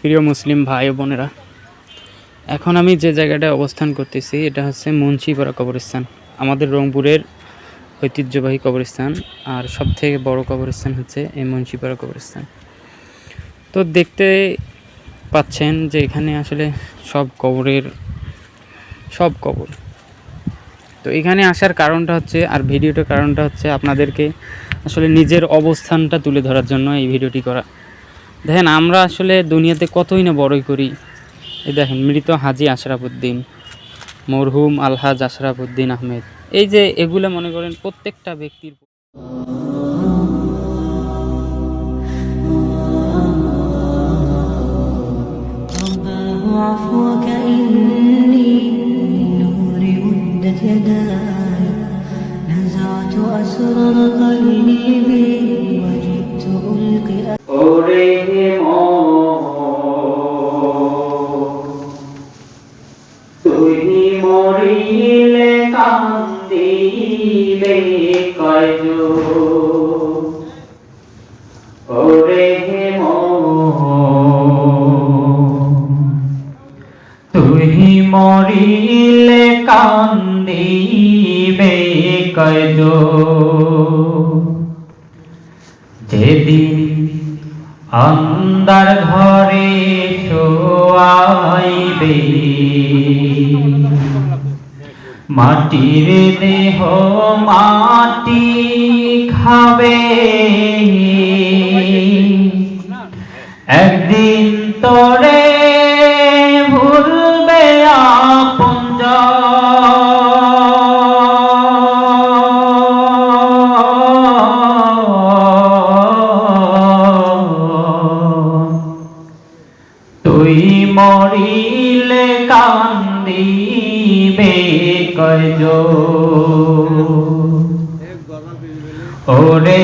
প্রিয় মুসলিম ভাই ও বোনেরা, এখন আমি যে জায়গাটায় অবস্থান করতেছি এটা হচ্ছে মুন্সিপাড়া কবরস্থান। আমাদের রংপুরের ঐতিহ্যবাহী কবরস্থান, আর সবথেকে বড় কবরস্থান হচ্ছে এই মুন্সিপাড়া কবরস্থান। তো দেখতে পাচ্ছেন যে এখানে আসলে সব কবর। তো এখানে আসার কারণটা হচ্ছে, আর ভিডিওটার কারণটা হচ্ছে আপনাদেরকে আসলে নিজের অবস্থানটা তুলে ধরার জন্য এই ভিডিওটি করা। দেখেন, আমরা আসলে দুনিয়াতে কতই না বড়ই করি। এই দেখেন, মৃত হাজী আশরাফ উদ্দিন, মরহুম আলহাজ আশরাফ উদ্দিন আহমেদ, এই যে এগুলো মনে করেন প্রত্যেকটা ব্যক্তির মরিলে কান্দিলে কয়জো ওরে তুই মরিলে কান্দিবে কয়জো যেদিন আন্দার ঘরে শোয়াইবে মাটির দেহ মাটি খাবে একদিন তোরে ভুলবে আপনজন তুই মরিলে কান্দিবে কয়জো ওরে